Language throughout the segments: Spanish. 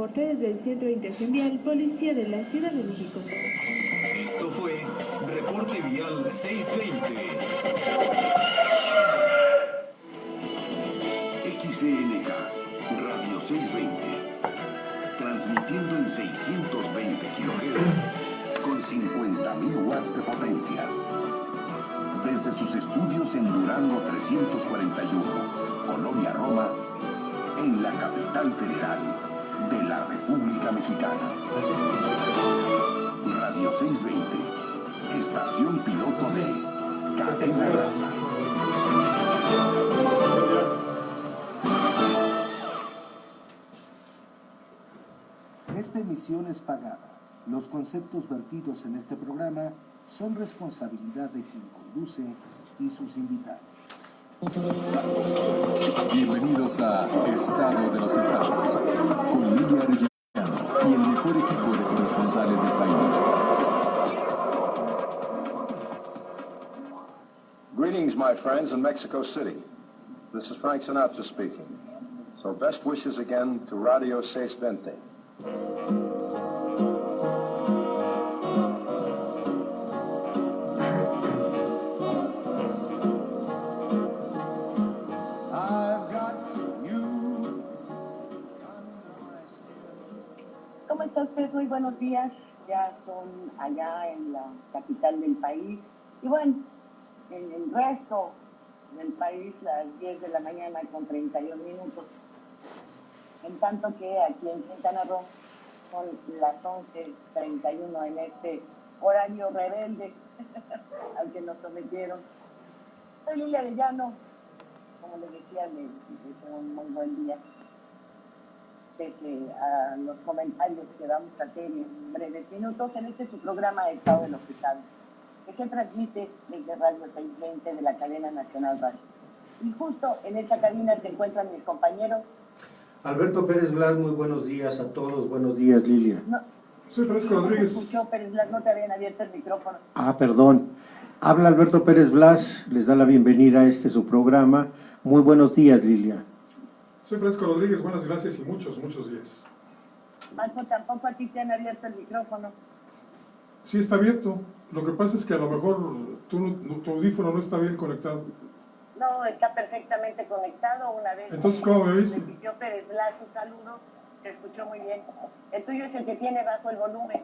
Desde el Centro de Interacción Vial, Policía de la Ciudad de México. Esto fue Reporte Vial 620. XENK, Radio 620. Transmitiendo en 620 kHz con 50.000 watts de potencia. Desde sus estudios en Durango 341, Colonia Roma, en la capital federal de la República Mexicana. Radio 620, estación piloto de Cadena Raza. Esta emisión es pagada. Los conceptos vertidos en este programa son responsabilidad de quien conduce y sus invitados. Bienvenidos a Estado de los Estados, con Lilia Arellano y el mejor equipo de corresponsales del país. Greetings, my friends in Mexico City. This is Frank Sinatra speaking. So best wishes again to Radio 620. ¿Cómo está usted? Muy buenos días. Ya son allá en la capital del país. Y bueno, en el resto del país, las 10 de la mañana con 31 minutos. En tanto que aquí en Quintana Roo son las 11:31 en este horario rebelde al que nos sometieron. Soy Lilia Arellano. Como les decía, les deseo un muy buen día. Pese a los comentarios que vamos a hacer en breves minutos en este su programa Estado de los Estados, que se transmite desde Radio 620 de la cadena Nacional Radio. Y justo en esta cabina se encuentran mis compañeros. Alberto Pérez Blas, muy buenos días a todos. Buenos días, Lilia. No, soy Francisco Rodríguez. Escuchó, Pérez Blas, no te habían abierto el micrófono. Perdón. Habla Alberto Pérez Blas, les da la bienvenida a su programa. Muy buenos días, Lilia. Soy Francisco Rodríguez, buenas gracias y muchos días. Marco, tampoco a ti te han abierto el micrófono. Sí, está abierto. Lo que pasa es que a lo mejor tu audífono no está bien conectado. No, está perfectamente conectado una vez. Entonces, ¿cómo me oíste? Repitió Pérez Blas un saludo, se escuchó muy bien. El tuyo es el que tiene bajo el volumen.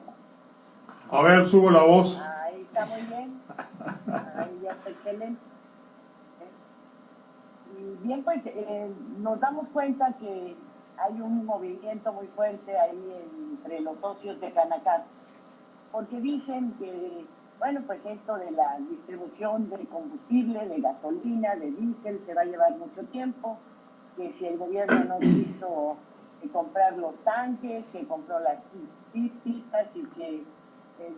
A ver, subo la voz. Ahí está muy bien. Ahí ya está excelente. Y bien, pues nos damos cuenta que hay un movimiento muy fuerte ahí entre los socios de Canacar, porque dicen que, bueno, pues esto de la distribución de combustible, de gasolina, de diésel, se va a llevar mucho tiempo, que si el gobierno no quiso comprar los tanques, que compró las pistas y que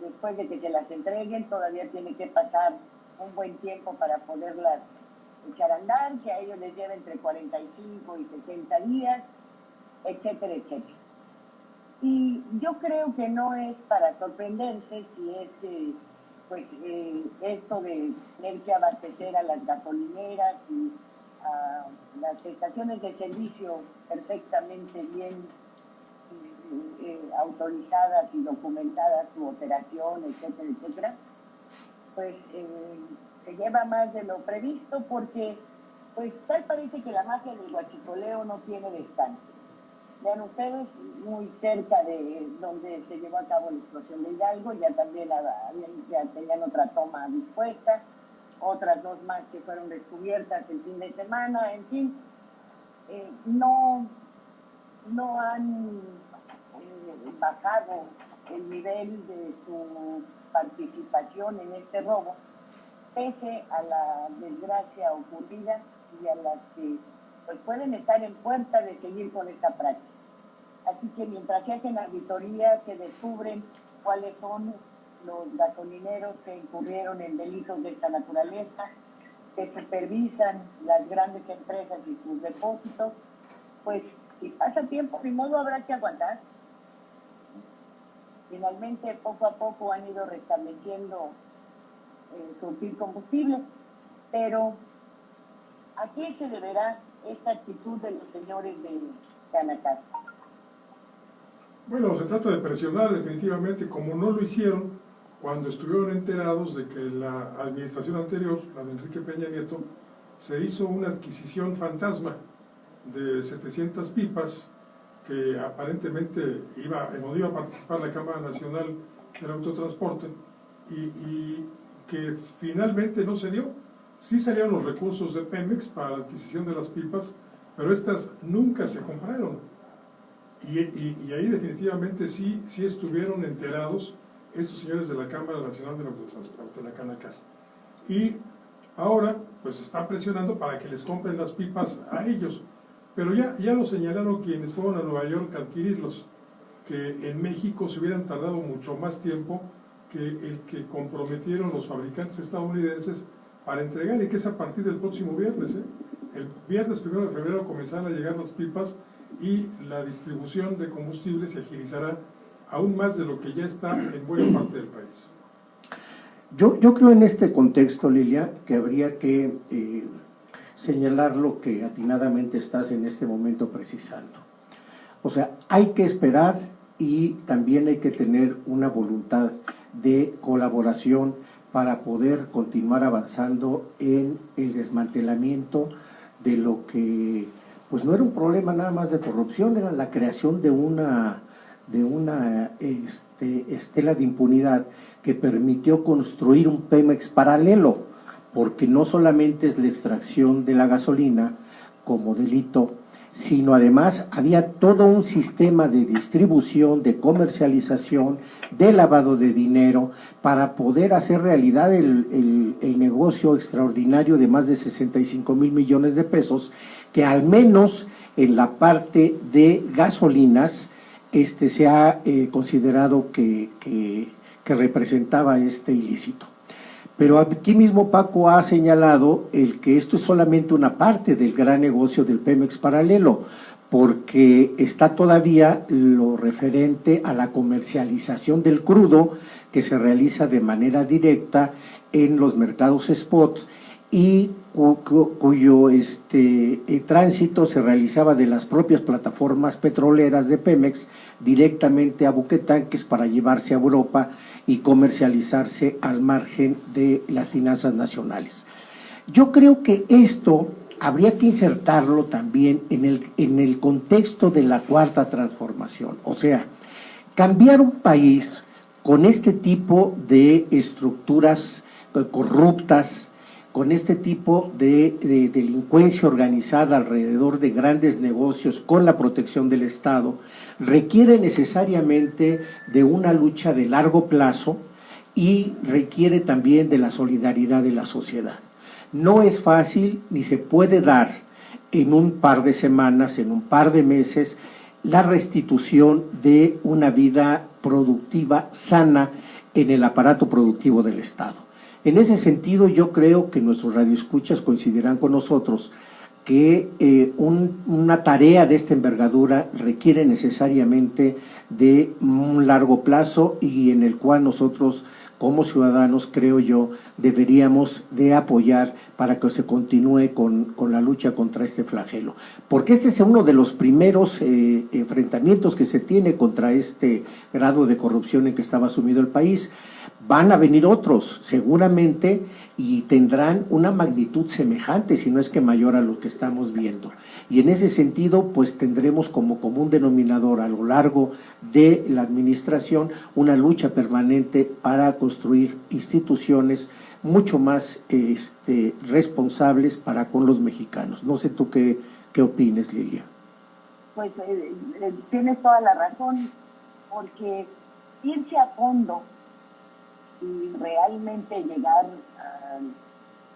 después de que se las entreguen todavía tiene que pasar un buen tiempo para poderlas echar a andar, que a ellos les lleva entre 45 y 60 días, etcétera, etcétera. Y yo creo que no es para sorprenderse si es que esto de tener que abastecer a las gasolineras y a las estaciones de servicio perfectamente bien autorizadas y documentadas su operación, etcétera, etcétera, pues se lleva más de lo previsto porque pues tal parece que la magia del huachicoleo no tiene descanso. Vean ustedes, muy cerca de donde se llevó a cabo la explosión de Hidalgo, ya también ya tenían otra toma dispuesta, otras dos más que fueron descubiertas el fin de semana, en fin, no han bajado el nivel de su participación en este robo, pese a la desgracia ocurrida y a las que pues pueden estar en puerta de seguir con esta práctica. Así que mientras se hacen auditorías, se descubren cuáles son los gasolineros que incurrieron en delitos de esta naturaleza, que supervisan las grandes empresas y sus depósitos, pues si pasa tiempo, de modo habrá que aguantar. Finalmente, poco a poco han ido restableciendo surtir combustible, pero ¿a qué se deberá esta actitud de los señores de Canacar? Bueno, se trata de presionar definitivamente, como no lo hicieron cuando estuvieron enterados de que la administración anterior, la de Enrique Peña Nieto, se hizo una adquisición fantasma de 700 pipas que aparentemente donde iba a participar la Cámara Nacional del Autotransporte y que finalmente no se dio. Sí salieron los recursos de Pemex para la adquisición de las pipas, pero estas nunca se compraron. Y ahí definitivamente sí estuvieron enterados estos señores de la Cámara Nacional del Autotransporte, la Canacar. Y ahora pues están presionando para que les compren las pipas a ellos. Pero ya lo señalaron quienes fueron a Nueva York a adquirirlos, que en México se hubieran tardado mucho más tiempo que el que comprometieron los fabricantes estadounidenses para entregar, y que es a partir del próximo viernes. El viernes 1 de febrero comenzarán a llegar las pipas y la distribución de combustible se agilizará aún más de lo que ya está en buena parte del país. Yo creo en este contexto, Lilia, que habría que señalar lo que atinadamente estás en este momento precisando. O sea, hay que esperar y también hay que tener una voluntad de colaboración para poder continuar avanzando en el desmantelamiento de lo que pues no era un problema nada más de corrupción, era la creación de una estela de impunidad que permitió construir un Pemex paralelo, porque no solamente es la extracción de la gasolina como delito, sino además había todo un sistema de distribución, de comercialización, de lavado de dinero, para poder hacer realidad el negocio extraordinario de más de 65,000 millones de pesos, que al menos en la parte de gasolinas se ha considerado que representaba este ilícito. Pero aquí mismo Paco ha señalado el que esto es solamente una parte del gran negocio del Pemex paralelo, porque está todavía lo referente a la comercialización del crudo que se realiza de manera directa en los mercados spot y cuyo tránsito se realizaba de las propias plataformas petroleras de Pemex directamente a buquetanques para llevarse a Europa y comercializarse al margen de las finanzas nacionales. Yo creo que esto habría que insertarlo también en el contexto de la cuarta transformación, o sea, cambiar un país con este tipo de estructuras corruptas, con este tipo de delincuencia organizada alrededor de grandes negocios con la protección del Estado, requiere necesariamente de una lucha de largo plazo y requiere también de la solidaridad de la sociedad. No es fácil ni se puede dar en un par de semanas, en un par de meses, la restitución de una vida productiva sana en el aparato productivo del Estado. En ese sentido, yo creo que nuestros radioescuchas coincidirán con nosotros que una tarea de esta envergadura requiere necesariamente de un largo plazo y en el cual nosotros como ciudadanos, creo yo, deberíamos de apoyar para que se continúe con la lucha contra este flagelo. Porque este es uno de los primeros enfrentamientos que se tiene contra este grado de corrupción en que estaba sumido el país. Van a venir otros, seguramente, y tendrán una magnitud semejante, si no es que mayor a lo que estamos viendo. Y en ese sentido, pues tendremos como común denominador a lo largo de la administración una lucha permanente para construir instituciones mucho más responsables para con los mexicanos. No sé tú qué opines, Lilia. Pues tienes toda la razón, porque irse a fondo y realmente llegar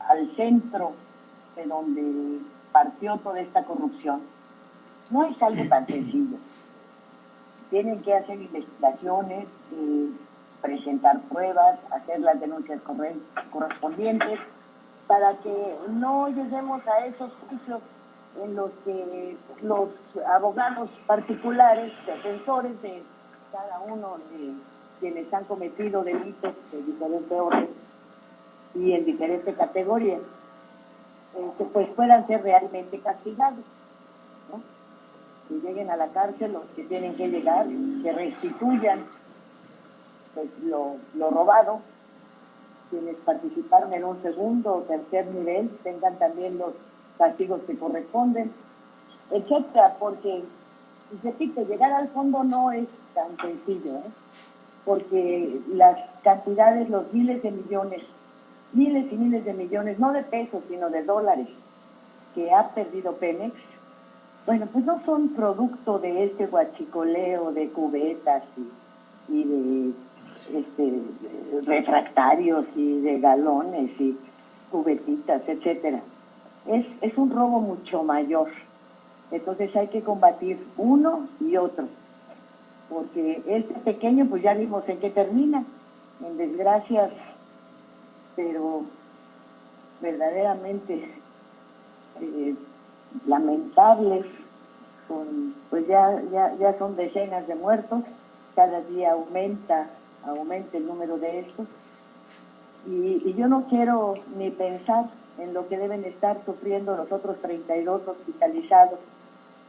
al centro de donde partió toda esta corrupción no es algo tan sencillo. Tienen que hacer investigaciones, presentar pruebas, hacer las denuncias correspondientes para que no lleguemos a esos juicios en los que los abogados particulares, defensores de cada uno de quienes han cometido delitos de diferente orden y en diferentes categorías, pues puedan ser realmente castigados, ¿no? que lleguen a la cárcel los que tienen que llegar, que restituyan pues, lo robado, quienes participaron en un segundo o tercer nivel tengan también los castigos que corresponden, etcétera, porque, repito, llegar al fondo no es tan sencillo, porque las cantidades, los miles y miles de millones, no de pesos, sino de dólares, que ha perdido Pemex, bueno, pues no son producto de este huachicoleo de cubetas y de refractarios y de galones y cubetitas, etcétera. Es un robo mucho mayor. Entonces hay que combatir uno y otro, porque este pequeño, pues ya vimos en qué termina, en desgracias, pero verdaderamente lamentables, pues ya son decenas de muertos, cada día aumenta el número de estos, y yo no quiero ni pensar en lo que deben estar sufriendo los otros 32 hospitalizados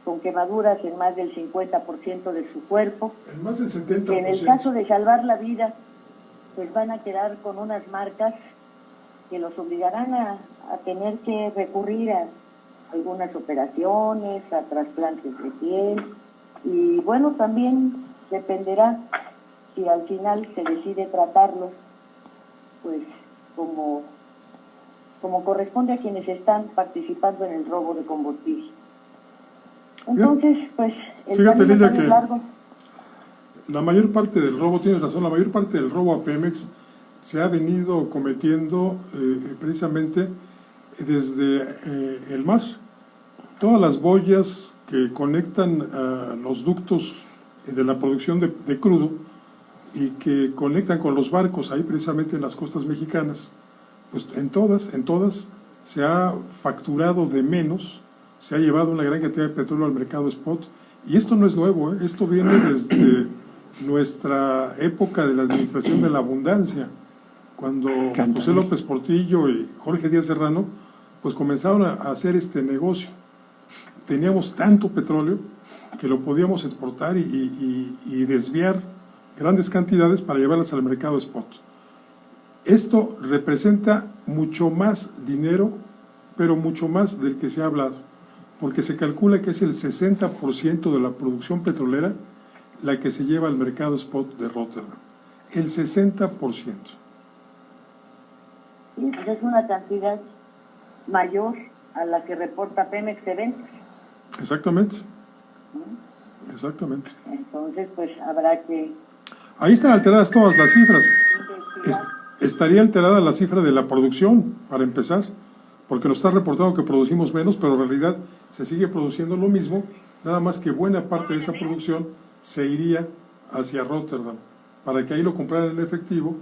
con quemaduras en más del 50% de su cuerpo, en más del 70%. Que en el caso de salvar la vida, pues van a quedar con unas marcas que los obligarán a tener que recurrir a algunas operaciones, a trasplantes de piel, y bueno, también dependerá si al final se decide tratarlos, pues como corresponde a quienes están participando en el robo de combustible. Entonces, pues, el fíjate, Lilia, camino que es largo. La mayor parte del robo, tienes razón, la mayor parte del robo a Pemex se ha venido cometiendo precisamente desde el mar. Todas las boyas que conectan los ductos de la producción de crudo y que conectan con los barcos ahí precisamente en las costas mexicanas, pues en todas se ha facturado de menos, se ha llevado una gran cantidad de petróleo al mercado spot, y esto no es nuevo, esto viene desde nuestra época de la administración de la abundancia, cuando José López Portillo y Jorge Díaz Serrano pues comenzaron a hacer este negocio. Teníamos tanto petróleo que lo podíamos exportar y desviar grandes cantidades para llevarlas al mercado spot. Esto representa mucho más dinero, pero mucho más del que se ha hablado, porque se calcula que es el 60% de la producción petrolera la que se lleva al mercado spot de Rotterdam. El 60%. Sí, pues es una cantidad mayor a la que reporta Pemex de ventas. Exactamente. Exactamente. Entonces, pues habrá que... Ahí están alteradas todas las cifras. Estaría alterada la cifra de la producción, para empezar, porque nos está reportando que producimos menos, pero en realidad se sigue produciendo lo mismo, nada más que buena parte de esa producción se iría hacia Rotterdam, para que ahí lo compraran en efectivo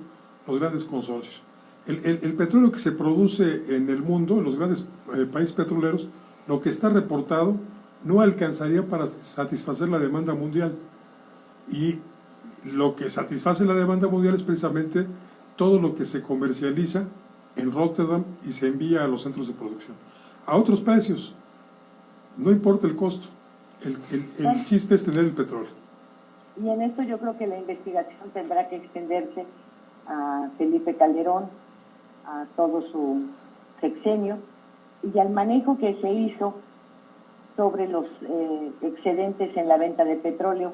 los grandes consorcios. El petróleo que se produce en el mundo, en los grandes países petroleros, lo que está reportado no alcanzaría para satisfacer la demanda mundial. Y lo que satisface la demanda mundial es precisamente todo lo que se comercializa en Rotterdam y se envía a los centros de producción. A otros precios, no importa el costo, el chiste es tener el petróleo. Y en esto yo creo que la investigación tendrá que extenderse a Felipe Calderón, a todo su sexenio, y al manejo que se hizo sobre los excedentes en la venta de petróleo,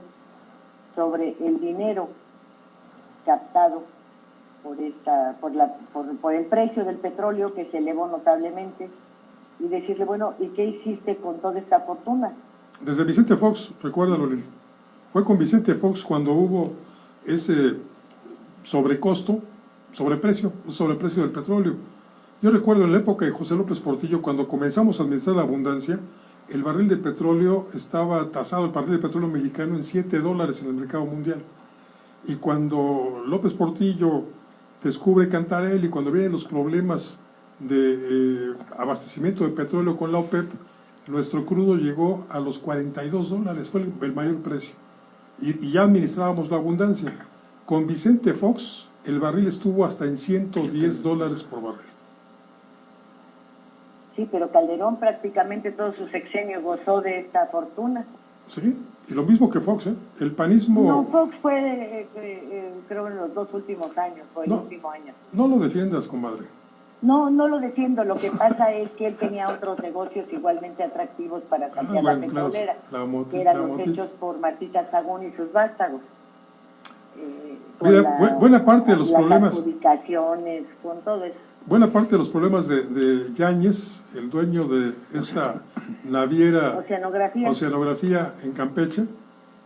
sobre el dinero captado por el precio del petróleo que se elevó notablemente, y decirle, bueno, ¿y qué hiciste con toda esta fortuna? Desde Vicente Fox, recuérdalo, Lili. Fue con Vicente Fox cuando hubo ese sobreprecio del petróleo. Yo recuerdo en la época de José López Portillo, cuando comenzamos a administrar la abundancia, el barril de petróleo estaba tasado, el barril de petróleo mexicano, en $7 en el mercado mundial. Y cuando López Portillo descubre Cantarell y cuando vienen los problemas de abastecimiento de petróleo con la OPEP, nuestro crudo llegó a los $42, fue el mayor precio. Y ya administrábamos la abundancia. Con Vicente Fox, el barril estuvo hasta en $110 por barril. Sí, pero Calderón prácticamente todo su sexenio gozó de esta fortuna. Sí, y lo mismo que Fox, ¿eh? El panismo... No, Fox fue, creo, en los 2 últimos años, o el último año. No lo defiendas, comadre. No, no lo defiendo. Lo que pasa es que él tenía otros negocios igualmente atractivos para sacar la petrolera, que eran los hechos por Martita Sagún y sus vástagos. Mira, buena parte de los problemas... Las adjudicaciones, con todo eso. Buena parte de los problemas de Yáñez, el dueño de esta naviera Oceanografía en Campeche,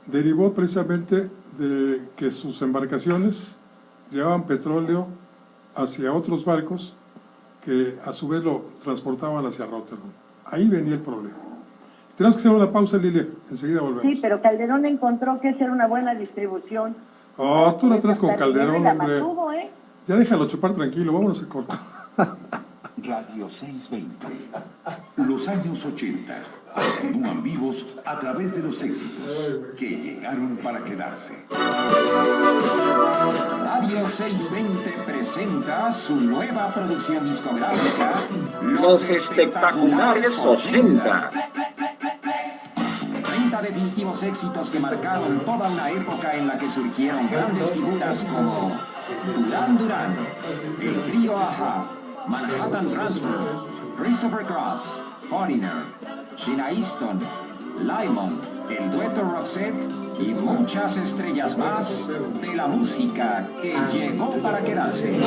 derivó precisamente de que sus embarcaciones llevaban petróleo hacia otros barcos que a su vez lo transportaban hacia Rotterdam. Ahí venía el problema. Tenemos que hacer una pausa, Lilia, enseguida volvemos. Sí, pero Calderón encontró que hacer una buena distribución. Oh, tú la traes con Calderón, hombre. Mantuvo, ¿eh? Ya déjalo chupar tranquilo, vámonos a cortar. Radio 620. Los años 80 continúan vivos a través de los éxitos que llegaron para quedarse. Radio 620 presenta su nueva producción discográfica, Los Espectaculares 80. 30 definitivos éxitos que marcaron toda una época en la que surgieron grandes figuras como Duran Duran, el trío Aja, Manhattan Transfer, Christopher Cross, Foreigner, Sheena Easton, Lymon, el dueto Roxette y muchas estrellas más de la música que llegó para quedarse.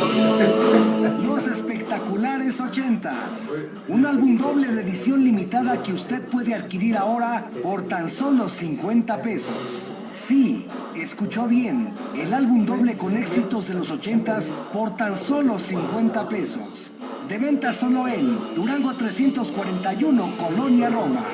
Los Espectaculares 80s, un álbum doble de edición limitada que usted puede adquirir ahora por tan solo 50 pesos. Sí, escuchó bien, el álbum doble con éxitos de los 80s por tan solo 50 pesos. De venta solo en Durango 341, Colonia Roma.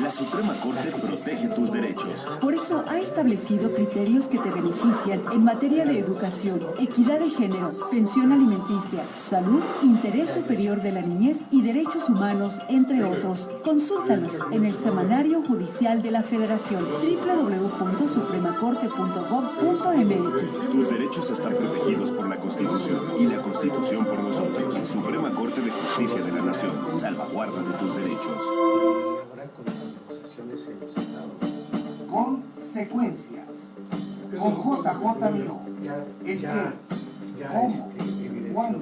La Suprema Corte protege tus derechos. Por eso ha establecido criterios que te benefician en materia de educación, equidad de género, pensión alimenticia, salud, interés superior de la niñez y derechos humanos, entre otros. Consúltalos en el Semanario Judicial de la Federación, www.supremacorte.gov.mx. Tus derechos están protegidos por la Constitución y la Constitución por nosotros. Suprema Corte de Justicia de la Nación. Salvaguarda de tus derechos. Consecuencias. Con JJ Miró. El qué, cómo, cuándo,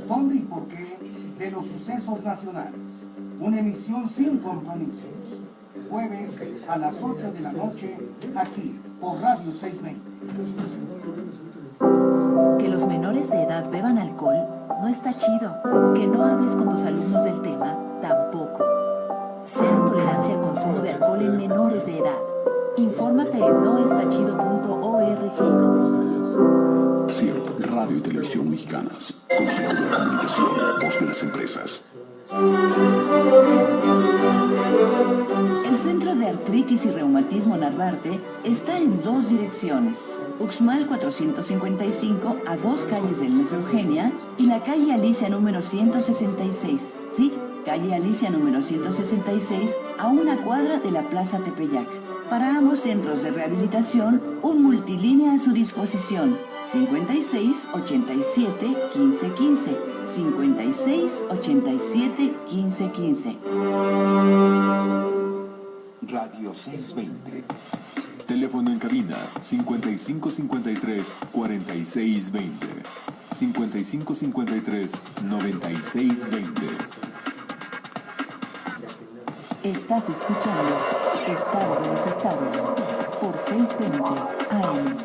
dónde y por qué de los sucesos nacionales. Una emisión sin compromisos. Jueves a las 8 de la noche, aquí, por Radio 620. Que los menores de edad beban alcohol no está chido. Que no hables con tus alumnos del tema, tampoco. Cero tolerancia al consumo de alcohol en menores de edad. Infórmate en noestachido.org. CIRT, Radio y Televisión Mexicanas. Consejo de la Comunicación, voz de las empresas. El Centro de Artritis y Reumatismo Narvarte está en 2 direcciones. Uxmal 455 a 2 calles del Metro Eugenia y la calle Alicia número 166. Sí, calle Alicia número 166 a 1 cuadra de la Plaza Tepeyac. Para ambos centros de rehabilitación, un multilínea a su disposición. 56 87 15 15. 56 87 15 15. Radio 620. Teléfono en cabina 5553 4620. 5553 9620. Estás escuchando Estado de los Estados por 620 AM.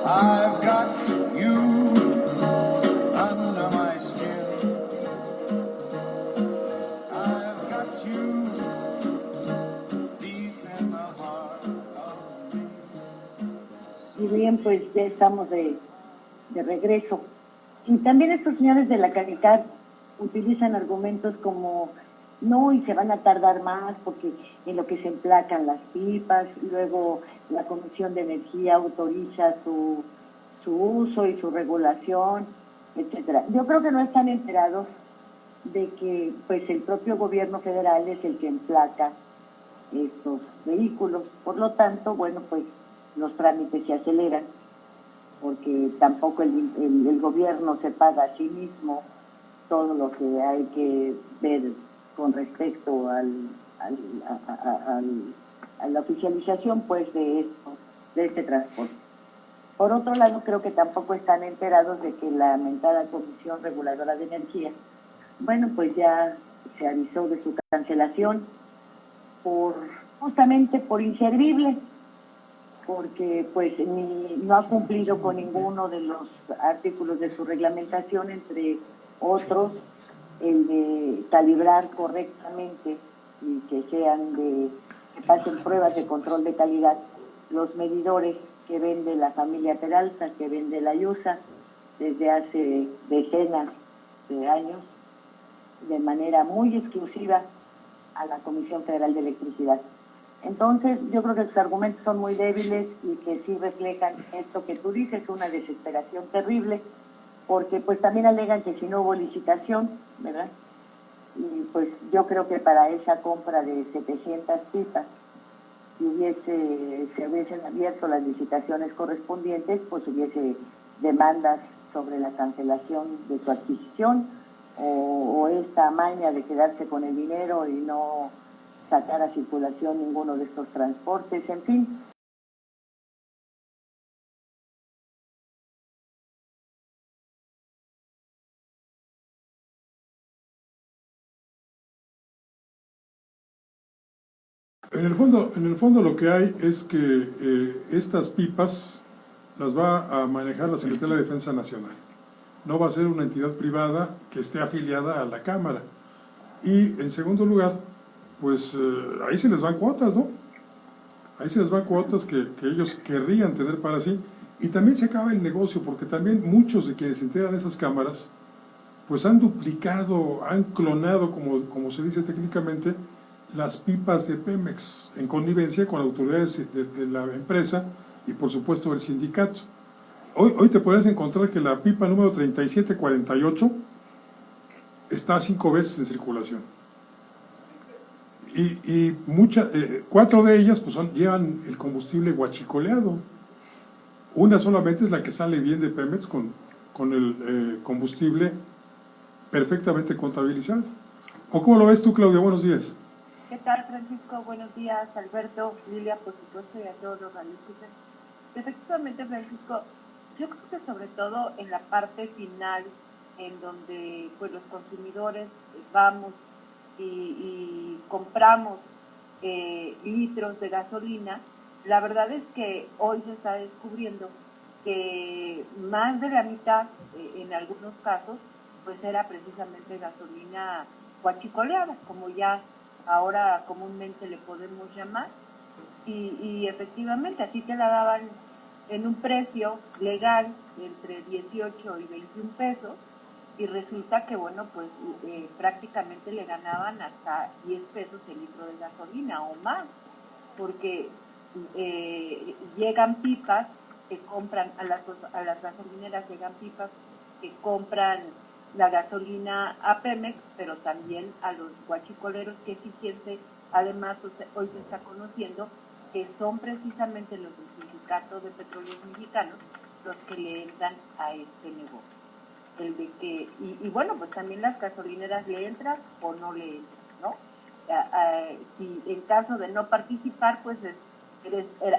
I've got you under my skin. I've got you deep in the heart of me. Y bien, pues ya estamos de regreso. Y también estos señores de la Canicar utilizan argumentos como no, y se van a tardar más porque en lo que se emplacan las pipas, y luego la Comisión de Energía autoriza su uso y su regulación, etcétera. Yo creo que no están enterados de que pues el propio gobierno federal es el que emplaca estos vehículos. Por lo tanto, bueno, pues los trámites se aceleran porque tampoco el gobierno se paga a sí mismo todo lo que hay que ver con respecto a la oficialización pues de este transporte. Por otro lado, creo que tampoco están enterados de que la mentada Comisión Reguladora de Energía, bueno, pues ya se avisó de su cancelación justamente por inservible, porque pues no ha cumplido con ninguno de los artículos de su reglamentación, entre otros el de calibrar correctamente y que pasen pruebas de control de calidad los medidores que vende la familia Peralta, que vende la IUSA desde hace decenas de años, de manera muy exclusiva a la Comisión Federal de Electricidad. Entonces, yo creo que sus argumentos son muy débiles y que sí reflejan esto que tú dices, una desesperación terrible, porque pues también alegan que si no hubo licitación, ¿verdad? Y pues yo creo que para esa compra de 700 pipas, si se hubiesen abierto las licitaciones correspondientes, pues hubiese demandas sobre la cancelación de su adquisición o esta maña de quedarse con el dinero y no sacar a circulación ninguno de estos transportes, en fin. En el fondo lo que hay es que estas pipas las va a manejar la Secretaría de la Defensa Nacional. No va a ser una entidad privada que esté afiliada a la Cámara. Y en segundo lugar, pues ahí se les van cuotas, ¿no? Ahí se les van cuotas que ellos querrían tener para sí. Y también se acaba el negocio, porque también muchos de quienes integran esas cámaras, pues han duplicado, han clonado, como se dice técnicamente, las pipas de Pemex, en connivencia con autoridades de la empresa y por supuesto el sindicato. Hoy te podrás encontrar que la pipa número 3748 está 5 veces en circulación. Y 4 de ellas pues llevan el combustible huachicoleado. Una solamente es la que sale bien de Pemex con el combustible perfectamente contabilizado. ¿O cómo lo ves tú, Claudia? Buenos días. ¿Qué tal, Francisco? Buenos días, Alberto, Lilia, por supuesto, y a todos los radioescuchas. Efectivamente, Francisco, yo creo que sobre todo en la parte final, en donde pues los consumidores vamos y compramos litros de gasolina, la verdad es que hoy se está descubriendo que más de la mitad, en algunos casos, pues era precisamente gasolina huachicoleada, como ya ahora comúnmente le podemos llamar, y efectivamente así te la daban en un precio legal entre 18 y 21 pesos, y resulta que, bueno, pues prácticamente le ganaban hasta 10 pesos el litro de gasolina o más, porque llegan pipas que compran, a las gasolineras llegan pipas que compran la gasolina a Pemex, pero también a los huachicoleros, que fíjense, además hoy se está conociendo que son precisamente los del Sindicato de Petróleos Mexicanos los que le entran a este negocio. El de que, y bueno, pues también las gasolineras le entran o no le entran, ¿no? Si en caso de no participar, pues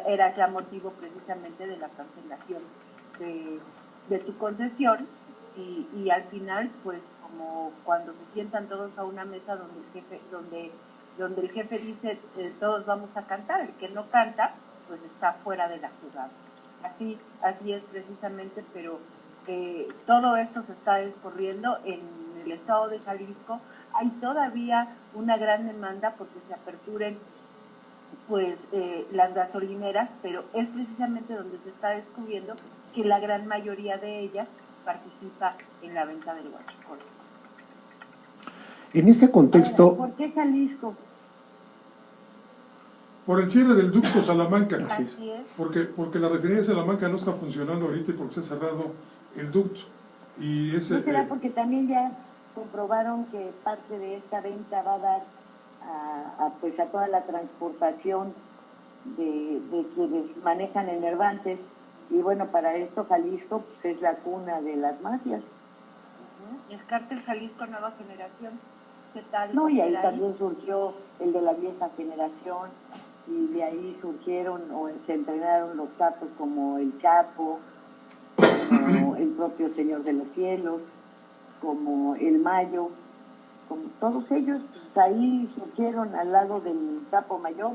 era ya motivo precisamente de la cancelación de tu concesión. Y al final, pues como cuando se sientan todos a una mesa donde el jefe dice todos vamos a cantar, el que no canta, pues está fuera de la jugada. Así es precisamente, pero todo esto se está descorriendo en el estado de Jalisco. Hay todavía una gran demanda porque se aperturen pues las gasolineras, pero es precisamente donde se está descubriendo que la gran mayoría de ellas participa en la venta del huachicol. En este contexto... Ahora, ¿por qué Jalisco? Por el cierre del ducto Salamanca. Así es. Porque la refinería de Salamanca no está funcionando ahorita y porque se ha cerrado el ducto. Y ese, ¿No será porque también ya comprobaron que parte de esta venta va a dar a toda la transportación de quienes manejan enervantes? Y bueno, para esto Jalisco pues, es la cuna de las mafias. El cártel Jalisco Nueva Generación. ¿Qué tal? No, y ahí Era también surgió el de la vieja generación, y de ahí surgieron o se entrenaron los capos como el Chapo, como el propio Señor de los Cielos, como el Mayo, como todos ellos, pues ahí surgieron al lado del Chapo Mayor.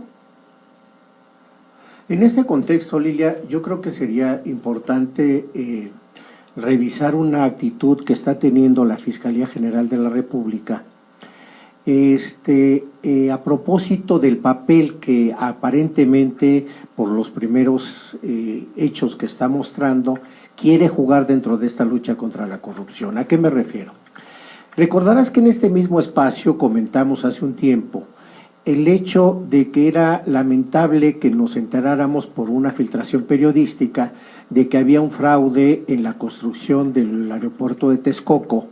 En este contexto, Lilia, yo creo que sería importante revisar una actitud que está teniendo la Fiscalía General de la República a propósito del papel que aparentemente, por los primeros hechos que está mostrando, quiere jugar dentro de esta lucha contra la corrupción. ¿A qué me refiero? Recordarás que en este mismo espacio comentamos hace un tiempo el hecho de que era lamentable que nos enteráramos por una filtración periodística de que había un fraude en la construcción del aeropuerto de Texcoco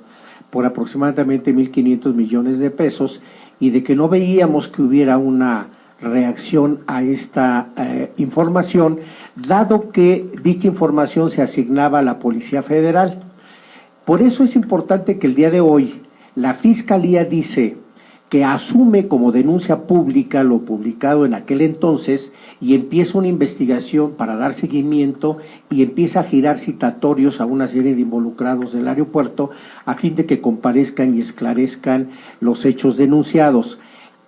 por aproximadamente 1.500 millones de pesos y de que no veíamos que hubiera una reacción a esta información, dado que dicha información se asignaba a la Policía Federal. Por eso es importante que el día de hoy la Fiscalía dice que asume como denuncia pública lo publicado en aquel entonces y empieza una investigación para dar seguimiento y empieza a girar citatorios a una serie de involucrados del aeropuerto a fin de que comparezcan y esclarezcan los hechos denunciados.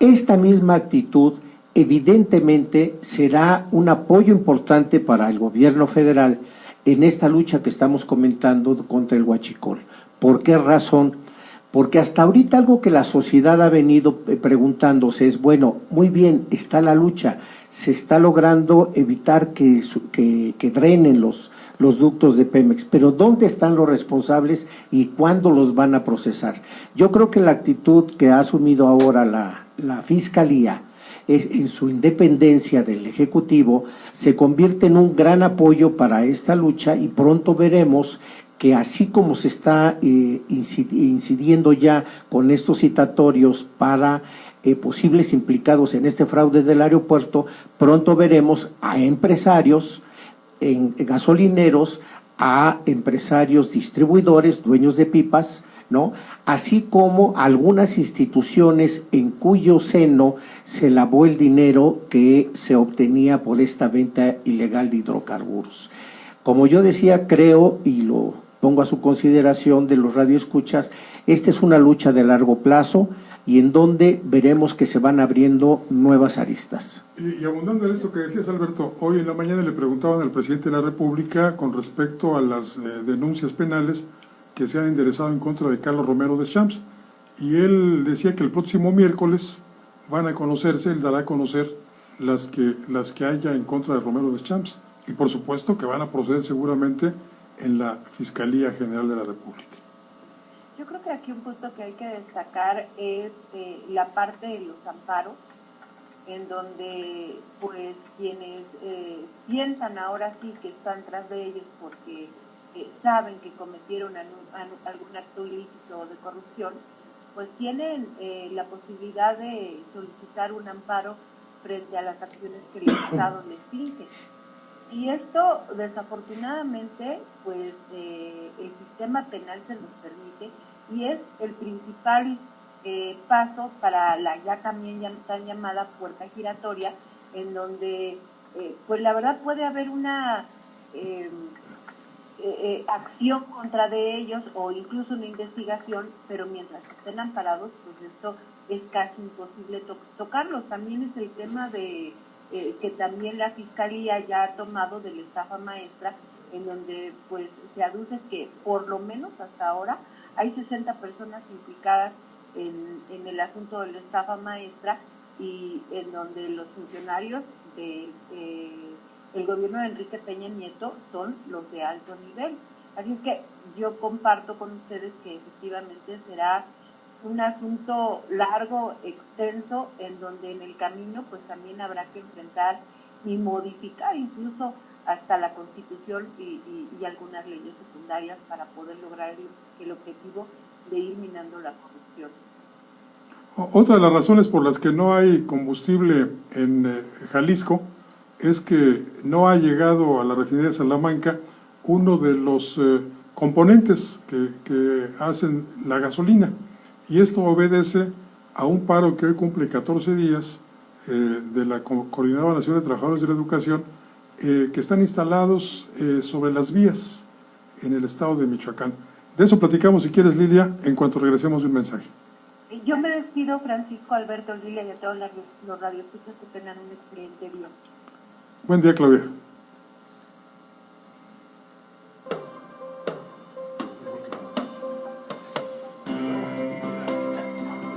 Esta misma actitud evidentemente será un apoyo importante para el gobierno federal en esta lucha que estamos comentando contra el huachicol. ¿Por qué razón? Porque hasta ahorita algo que la sociedad ha venido preguntándose es, bueno, muy bien, está la lucha, se está logrando evitar que drenen los ductos de Pemex, pero ¿dónde están los responsables y cuándo los van a procesar? Yo creo que la actitud que ha asumido ahora la Fiscalía es, en su independencia del Ejecutivo, se convierte en un gran apoyo para esta lucha y pronto veremos que así como se está incidiendo ya con estos citatorios para posibles implicados en este fraude del aeropuerto, pronto veremos a empresarios, gasolineros, a empresarios distribuidores, dueños de pipas, ¿no? Así como algunas instituciones en cuyo seno se lavó el dinero que se obtenía por esta venta ilegal de hidrocarburos. Como yo decía, creo, y lo pongo a su consideración de los radioescuchas, esta es una lucha de largo plazo y en donde veremos que se van abriendo nuevas aristas. Y abundando en esto que decías, Alberto, hoy en la mañana le preguntaban al presidente de la República con respecto a las denuncias penales que se han enderezado en contra de Carlos Romero Deschamps, y él decía que el próximo miércoles van a conocerse, él dará a conocer las que haya en contra de Romero Deschamps, y por supuesto que van a proceder seguramente en la Fiscalía General de la República. Yo creo que aquí un punto que hay que destacar es la parte de los amparos, en donde pues quienes piensan ahora sí que están tras de ellos porque saben que cometieron algún acto ilícito o de corrupción, pues tienen la posibilidad de solicitar un amparo frente a las acciones que el Estado les finge. Y esto, desafortunadamente, pues el sistema penal se nos permite y es el principal paso para la ya también tan llamada puerta giratoria, en donde, pues la verdad puede haber una acción contra de ellos o incluso una investigación, pero mientras estén amparados, pues esto es casi imposible tocarlos. También es el tema de que también la Fiscalía ya ha tomado de la estafa maestra, en donde pues se aduce que por lo menos hasta ahora hay 60 personas implicadas en el asunto de la estafa maestra y en donde los funcionarios del gobierno de Enrique Peña Nieto son los de alto nivel. Así es que yo comparto con ustedes que efectivamente será un asunto largo, extenso, en donde en el camino pues también habrá que enfrentar y modificar incluso hasta la Constitución y algunas leyes secundarias para poder lograr el objetivo de ir minando la corrupción. Otra de las razones por las que no hay combustible en Jalisco es que no ha llegado a la refinería de Salamanca uno de los componentes que hacen la gasolina. Y esto obedece a un paro que hoy cumple 14 días de la Coordinadora Nacional de Trabajadores de la Educación, que están instalados sobre las vías en el estado de Michoacán. De eso platicamos, si quieres, Lilia, en cuanto regresemos del mensaje. Yo me despido, Francisco, Alberto, Lilia y a todos los radioescuchas que tengan un excelente día. Buen día, Claudia.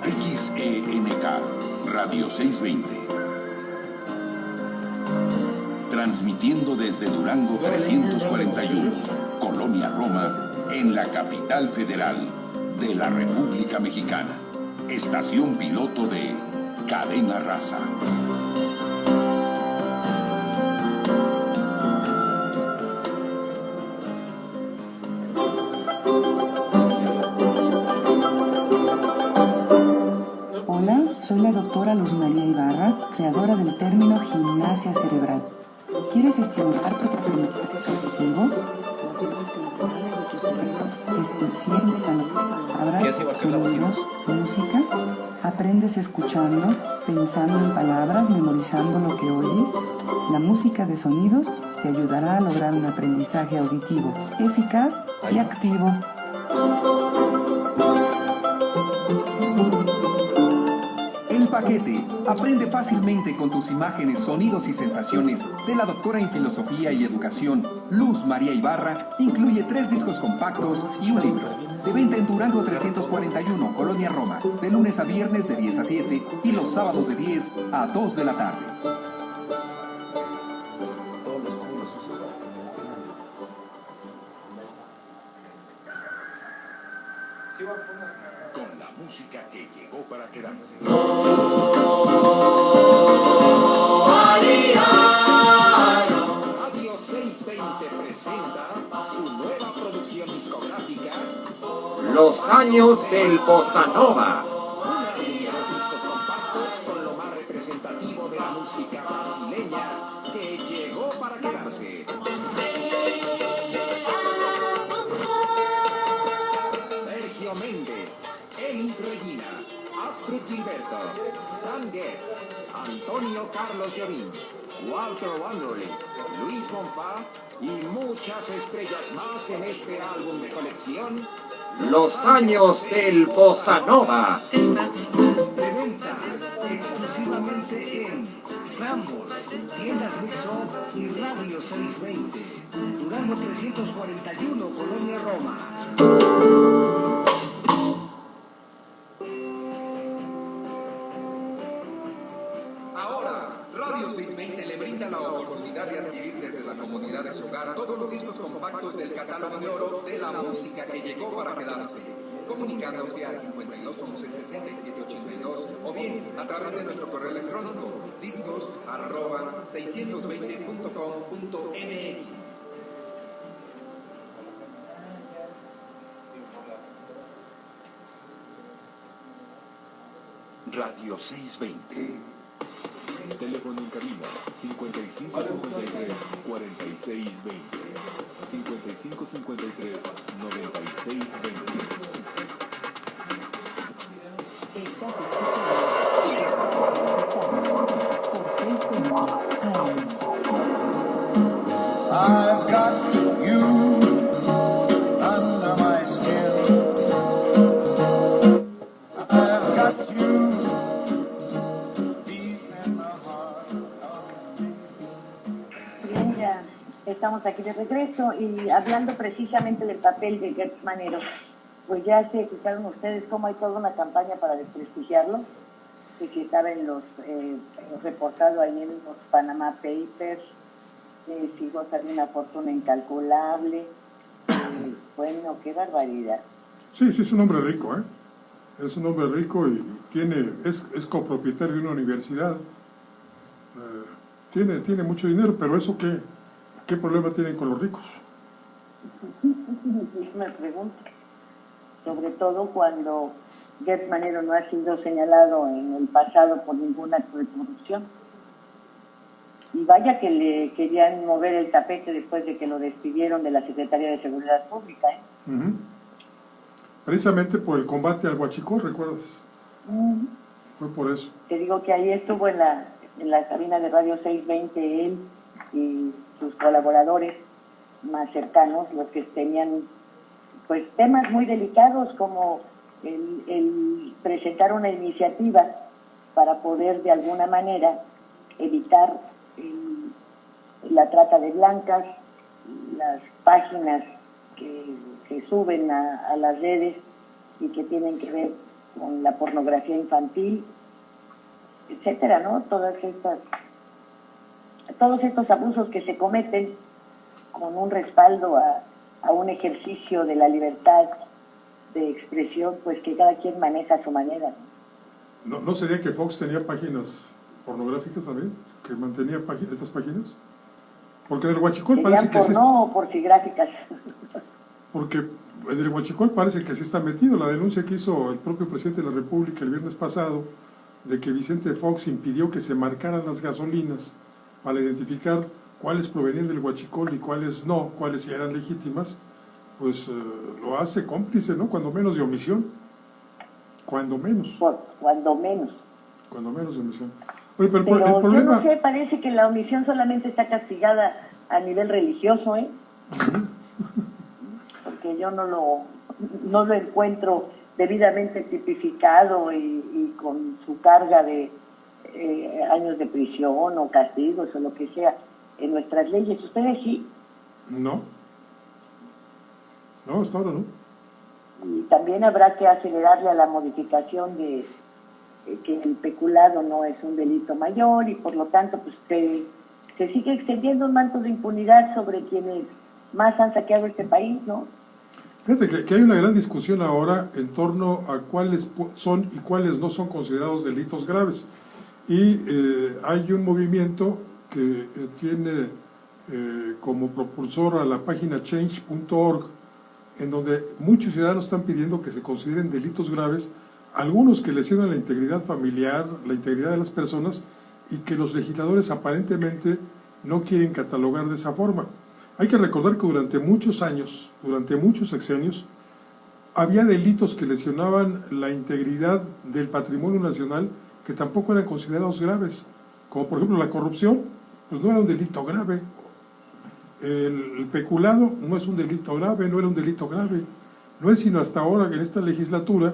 XENK, Radio 620. Transmitiendo desde Durango 341, Colonia Roma, en la capital federal de la República Mexicana. Estación piloto de Cadena Raza. Hola, soy la doctora Luz María Ibarra, creadora del término gimnasia cerebral. ¿Quieres estimular tu aprendizaje cognitivo? Palabras, sonidos, música. Aprendes escuchando, pensando en palabras, memorizando lo que oyes. La música de sonidos te ayudará a lograr un aprendizaje auditivo, eficaz y activo. El paquete. Aprende fácilmente con tus imágenes, sonidos y sensaciones de la doctora en Filosofía y Educación, Luz María Ibarra. Incluye 3 discos compactos y un libro. De venta en Durango 341, Colonia Roma, de lunes a viernes de 10 a 7 y los sábados de 10 a 2 de la tarde. Con la música que llegó para quedarse. Radio 620 presenta su nueva producción discográfica, Los Años del Bossa Nova. Una de los discos compactos con lo más representativo de la música brasileña que llegó para quedarse. Sergio Méndez, Elis Regina, Astrid Gilberto, Stan Getz, Antonio Carlos Jobim, Walter Wanderley, Luis Bonfá y muchas estrellas más en este álbum de colección, Los Años del Bossa Nova. De venta exclusivamente en Sambors, Tiendas Mixo y Radio 620, Durango 341, Colonia Roma. Ahora, Radio 620 le brinda la oportunidad de adquirir desde la comodidad de su hogar todos los discos compactos del catálogo de oro de la música que llegó para quedarse, comunicándose al 5211-6782 o bien a través de nuestro correo electrónico discos@620.com.mx. Radio 620. Teléfono en cabina 5553 4620 5553 9620. Estás escuchando por 620 AM. I've got you under my skin. I've got you deep in the heart of me. Bien, ya estamos aquí de regreso y hablando precisamente del papel de Gertz Manero. Pues ya se fijaron ustedes cómo hay toda una campaña para desprestigiarlo, que estaba en los reportado ahí en los Panama Papers, si goza de una fortuna incalculable. Bueno, qué barbaridad. Sí, es un hombre rico, ¿eh? Es un hombre rico y es copropietario de una universidad. Tiene mucho dinero, pero eso ¿qué problema tienen con los ricos? Me pregunto. Sobre todo cuando Gertz Manero no ha sido señalado en el pasado por ningún acto de corrupción. Y vaya que le querían mover el tapete después de que lo despidieron de la Secretaría de Seguridad Pública, ¿eh? Precisamente por el combate al huachicol, ¿recuerdas? Fue por eso. Te digo que ahí estuvo en la cabina de Radio 620 él y sus colaboradores más cercanos, los que tenían pues temas muy delicados como el presentar una iniciativa para poder de alguna manera evitar la trata de blancas, las páginas que suben a las redes y que tienen que ver con la pornografía infantil, etcétera, ¿no? Todos estos abusos que se cometen con un respaldo a un ejercicio de la libertad de expresión, pues que cada quien maneja a su manera. ¿No sería que Fox tenía páginas pornográficas también? ¿Que mantenía estas páginas? Porque en el Huachicol parece que porno o pornográficas. Porque en el Huachicol parece que sí está metido. La denuncia que hizo el propio presidente de la República el viernes pasado de que Vicente Fox impidió que se marcaran las gasolinas para identificar cuáles provenían del Huachicol y cuáles no, cuáles sí eran legítimas, pues lo hace cómplice, ¿no? Cuando menos de omisión. Cuando menos. Cuando menos. Cuando menos de omisión. Oye, pero el problema... yo no sé, parece que la omisión solamente está castigada a nivel religioso, ¿eh? Porque yo no lo encuentro debidamente tipificado y con su carga de años de prisión o castigos o lo que sea en nuestras leyes. ¿Ustedes sí? No, hasta ahora no. Y también habrá que acelerarle a la modificación de que el peculado no es un delito mayor y por lo tanto pues se sigue extendiendo un manto de impunidad sobre quienes más han saqueado este país, ¿no? Fíjate que hay una gran discusión ahora en torno a cuáles son y cuáles no son considerados delitos graves. Y hay un movimiento que tiene como propulsor a la página change.org, en donde muchos ciudadanos están pidiendo que se consideren delitos graves, algunos que lesionan la integridad familiar, la integridad de las personas, y que los legisladores aparentemente no quieren catalogar de esa forma. Hay que recordar que durante muchos años, durante muchos sexenios, había delitos que lesionaban la integridad del patrimonio nacional que tampoco eran considerados graves, como por ejemplo la corrupción, pues no era un delito grave. El peculado no es un delito grave, no era un delito grave. No es sino hasta ahora que en esta legislatura,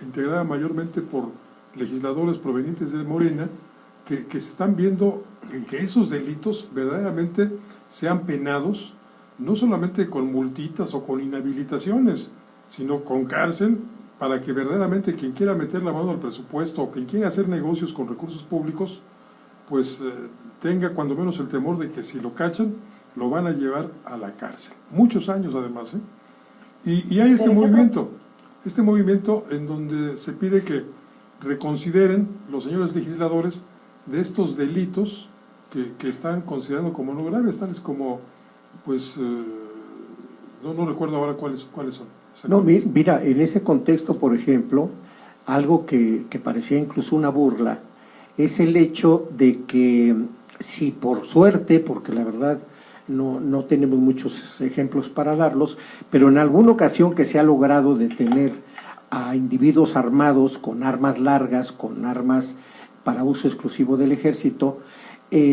integrada mayormente por legisladores provenientes de Morena, que se están viendo en que esos delitos verdaderamente sean penados, no solamente con multitas o con inhabilitaciones, sino con cárcel, para que verdaderamente quien quiera meter la mano al presupuesto o quien quiera hacer negocios con recursos públicos, pues tenga cuando menos el temor de que si lo cachan, lo van a llevar a la cárcel. Muchos años además, ¿eh? Y hay este movimiento en donde se pide que reconsideren los señores legisladores de estos delitos que están considerando como no graves, tales como, pues, no recuerdo ahora cuáles son. No, mira, en ese contexto, por ejemplo, algo que parecía incluso una burla, es el hecho de que si por suerte, porque la verdad no tenemos muchos ejemplos para darlos, pero en alguna ocasión que se ha logrado detener a individuos armados con armas largas, con armas para uso exclusivo del ejército,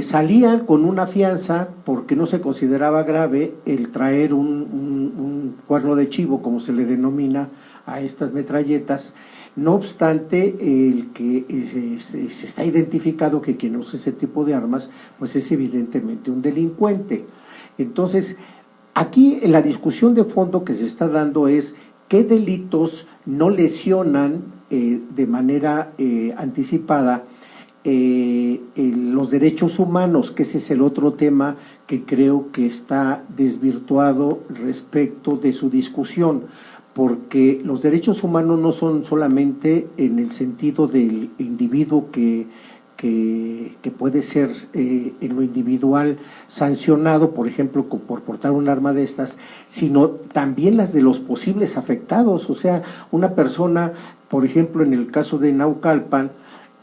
salían con una fianza porque no se consideraba grave el traer un cuerno de chivo, como se le denomina a estas metralletas. No obstante, el que se está identificado que quien usa ese tipo de armas, pues es evidentemente un delincuente. Entonces, aquí la discusión de fondo que se está dando es qué delitos no lesionan de manera anticipada los derechos humanos, que ese es el otro tema que creo que está desvirtuado respecto de su discusión, porque los derechos humanos no son solamente en el sentido del individuo que puede ser en lo individual sancionado, por ejemplo, por portar un arma de estas, sino también las de los posibles afectados. O sea, una persona, por ejemplo, en el caso de Naucalpan,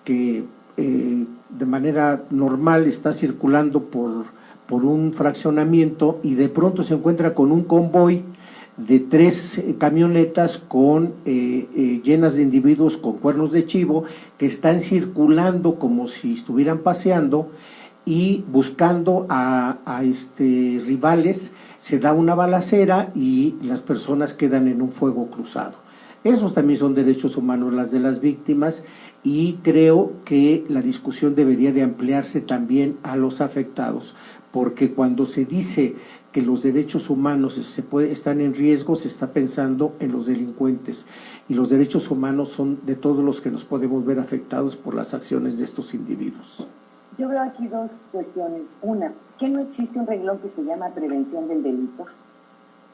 que de manera normal está circulando por un fraccionamiento y de pronto se encuentra con un convoy de 3 camionetas con llenas de individuos con cuernos de chivo que están circulando como si estuvieran paseando y buscando a rivales. Se da una balacera y las personas quedan en un fuego cruzado. Esos también son derechos humanos, las de las víctimas, y creo que la discusión debería de ampliarse también a los afectados, porque cuando se dice que los derechos humanos están en riesgo, se está pensando en los delincuentes, y los derechos humanos son de todos los que nos podemos ver afectados por las acciones de estos individuos. Yo veo aquí dos cuestiones. Una, que no existe un renglón que se llama prevención del delito.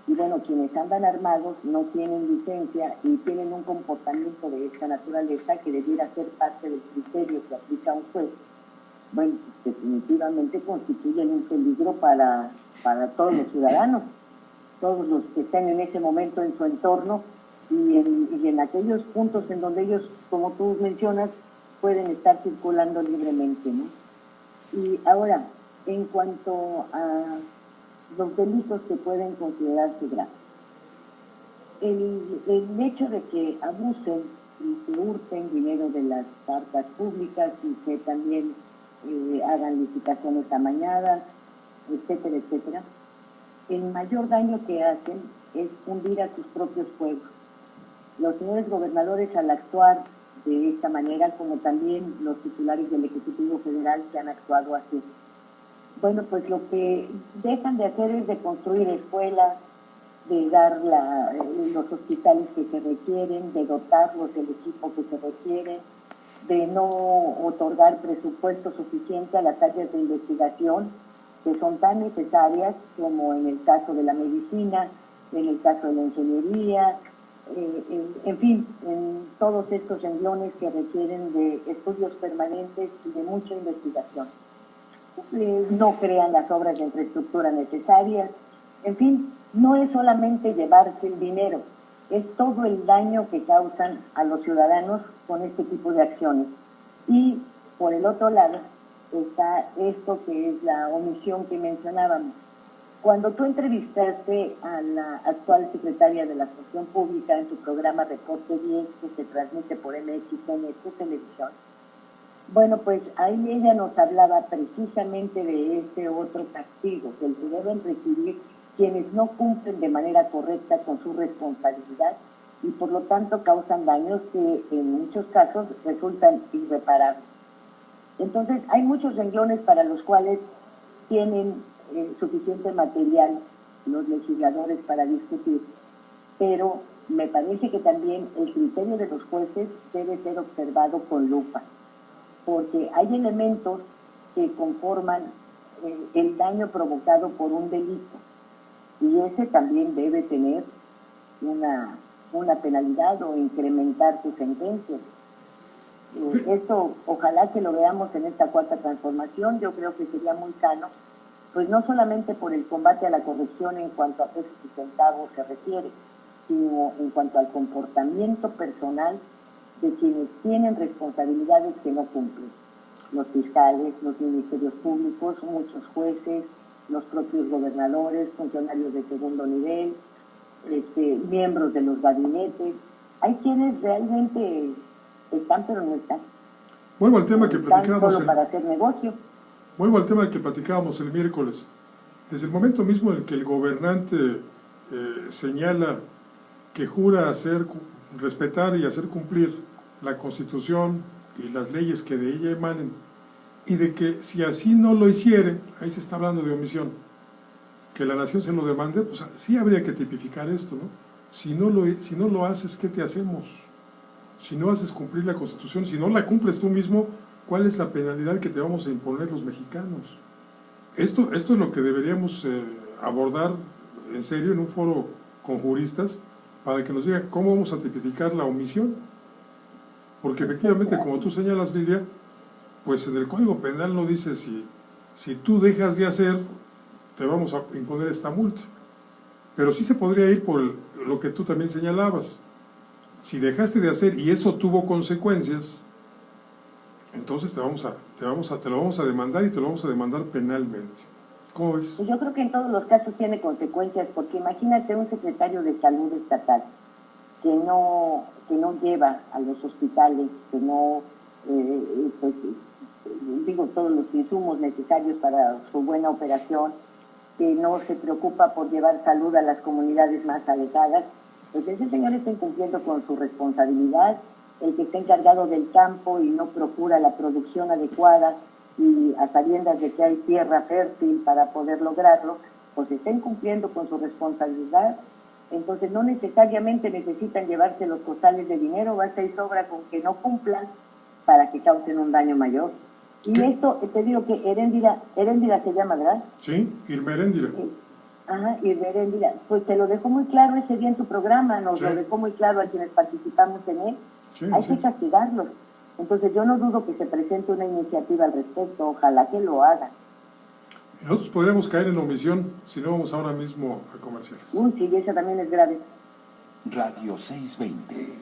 Y bueno, quienes andan armados no tienen licencia y tienen un comportamiento de esta naturaleza que debiera ser parte del criterio que aplica un juez. Bueno, definitivamente constituyen un peligro para todos los ciudadanos, todos los que estén en ese momento en su entorno y en aquellos puntos en donde ellos, como tú mencionas, pueden estar circulando libremente, ¿no? Y ahora, en cuanto a los delitos que pueden considerarse graves, el hecho de que abusen y que hurten dinero de las arcas públicas y que también hagan licitaciones amañadas, etcétera, etcétera, el mayor daño que hacen es hundir a sus propios pueblos. Los señores gobernadores, al actuar de esta manera, como también los titulares del Ejecutivo Federal que han actuado así, bueno, pues lo que dejan de hacer es de construir escuelas, de dar los hospitales que se requieren, de dotarlos del equipo que se requiere, de no otorgar presupuesto suficiente a las áreas de investigación que son tan necesarias como en el caso de la medicina, en el caso de la ingeniería, en fin, en todos estos renglones que requieren de estudios permanentes y de mucha investigación. No crean las obras de infraestructura necesarias. En fin, no es solamente llevarse el dinero, es todo el daño que causan a los ciudadanos con este tipo de acciones. Y por el otro lado está esto que es la omisión que mencionábamos. Cuando tú entrevistaste a la actual secretaria de la Función Pública en su programa Reporte 10, que se transmite por MXN, tu televisión, bueno, pues ahí ella nos hablaba precisamente de este otro castigo, que deben recibir quienes no cumplen de manera correcta con su responsabilidad y por lo tanto causan daños que en muchos casos resultan irreparables. Entonces hay muchos renglones para los cuales tienen suficiente material los legisladores para discutir, pero me parece que también el criterio de los jueces debe ser observado con lupa, porque hay elementos que conforman el daño provocado por un delito y ese también debe tener una penalidad o incrementar su sentencia. Esto ojalá que lo veamos en esta cuarta transformación. Yo creo que sería muy sano, pues no solamente por el combate a la corrupción en cuanto a pesos y centavos se refiere, sino en cuanto al comportamiento personal de quienes tienen responsabilidades que no cumplen. Los fiscales, los ministerios públicos, muchos jueces, los propios gobernadores, funcionarios de segundo nivel, miembros de los gabinetes. Hay quienes realmente están pero no están. Vuelvo al tema que platicábamos. Solo para hacer negocio. Vuelvo al tema que platicábamos el miércoles. Desde el momento mismo en que el gobernante señala que jura respetar y hacer cumplir la Constitución y las leyes que de ella emanen, y de que si así no lo hiciere, ahí se está hablando de omisión, que la nación se lo demande, pues sí habría que tipificar esto, ¿no? Si no lo haces, ¿qué te hacemos? Si no haces cumplir la Constitución, si no la cumples tú mismo, ¿cuál es la penalidad que te vamos a imponer los mexicanos? Esto es lo que deberíamos abordar en serio en un foro con juristas para que nos digan cómo vamos a tipificar la omisión. Porque efectivamente, como tú señalas, Lilia, pues en el Código Penal no dice si tú dejas de hacer, te vamos a imponer esta multa. Pero sí se podría ir por lo que tú también señalabas. Si dejaste de hacer y eso tuvo consecuencias, entonces te lo vamos a demandar y te lo vamos a demandar penalmente. ¿Cómo ves? Pues yo creo que en todos los casos tiene consecuencias, porque imagínate un secretario de salud estatal que no lleva a los hospitales, que no, pues, digo, todos los insumos necesarios para su buena operación, que no se preocupa por llevar salud a las comunidades más alejadas. Pues ese señor está incumpliendo con su responsabilidad. El que está encargado del campo y no procura la producción adecuada y a sabiendas de que hay tierra fértil para poder lograrlo, pues está incumpliendo con su responsabilidad. Entonces no necesariamente necesitan llevarse los costales de dinero, basta y sobra con que no cumplan para que causen un daño mayor. Y esto, te digo que Heréndira se llama, ¿verdad? Sí, Irma Heréndira. Ajá, Irma Heréndira. Pues te lo dejó muy claro ese día en tu programa, nos lo dejó muy claro a quienes participamos en él. Hay que castigarlos. Entonces yo no dudo que se presente una iniciativa al respecto, ojalá que lo hagan. Nosotros podríamos caer en omisión si no vamos ahora mismo a comerciales. Sí, esa también es grave. Radio 620.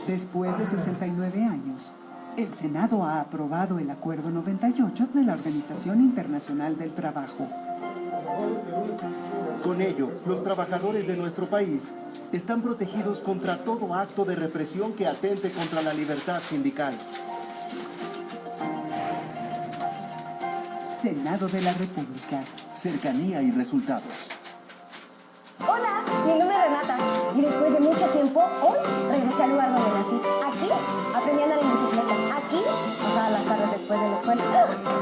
Después de 69 años, el Senado ha aprobado el Acuerdo 98 de la Organización Internacional del Trabajo. Con ello, los trabajadores de nuestro país están protegidos contra todo acto de represión que atente contra la libertad sindical. Senado de la República. Cercanía y resultados. Hola, mi nombre es Renata y después de mucho tiempo, hoy regresé al lugar donde nací. Aquí aprendí a andar en bicicleta. Aquí pasaba las tardes después de la escuela.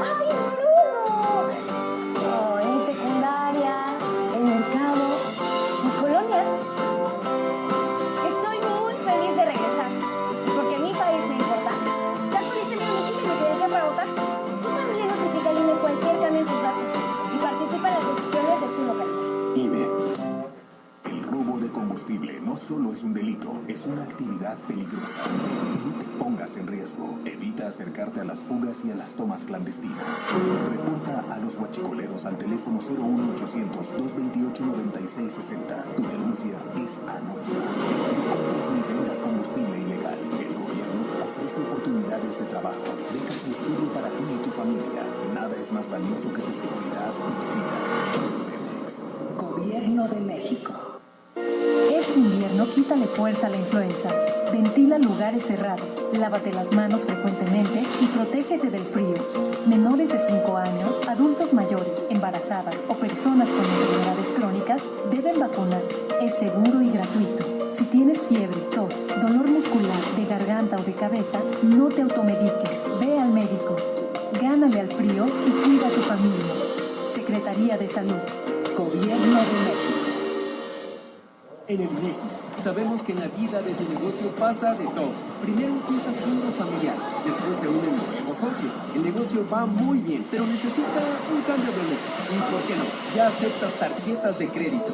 ¡Ay, Bruno! Oh, en mi secundaria, el mercado, mi colonia. Estoy muy feliz de regresar porque mi país me importa. Ya actualicé mi domicilio y mi credencial para votar. Tú también notifica al INE cualquier cambio en tus datos y participa en las decisiones de tu localidad. INE. El robo de combustible no solo es un delito, es una actividad peligrosa. No te pongas en riesgo. Evita acercarte a las fugas y a las tomas clandestinas. Reporta a los huachicoleros al teléfono 01800-228-9660. Tu denuncia es anónima. No compres ni vendas combustible ilegal. El gobierno ofrece oportunidades de trabajo, becas de estudio para ti y tu familia. Nada es más valioso que tu seguridad y tu vida. Gobierno de México. Este invierno quítale fuerza a la influenza. Ventila lugares cerrados, lávate las manos frecuentemente y protégete del frío. Menores de 5 años, adultos mayores, embarazadas o personas con enfermedades crónicas deben vacunarse. Es seguro y gratuito. Si tienes fiebre, tos, dolor muscular, de garganta o de cabeza, no te automediques. Ve al médico. Gánale al frío y cuida a tu familia. Secretaría de Salud. Gobierno de México. En el INEGI sabemos que en la vida de tu negocio pasa de todo. Primero empieza siendo familiar, después se unen nuevos socios. El negocio va muy bien, pero necesita un cambio de look. ¿Y por qué no? Ya aceptas tarjetas de crédito.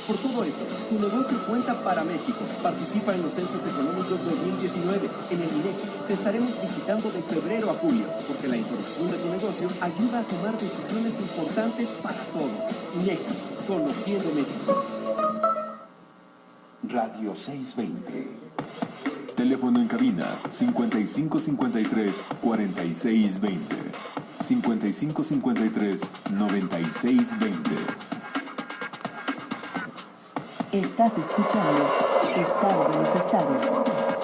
Por todo esto, tu negocio cuenta para México. Participa en los censos económicos 2019. En el INEGI te estaremos visitando de febrero a julio, porque la información de tu negocio ayuda a tomar decisiones importantes para todos. INEGI, conociendo México. Radio 620. Teléfono en cabina 5553-4620. 5553-9620. Estás escuchando Estado de los Estados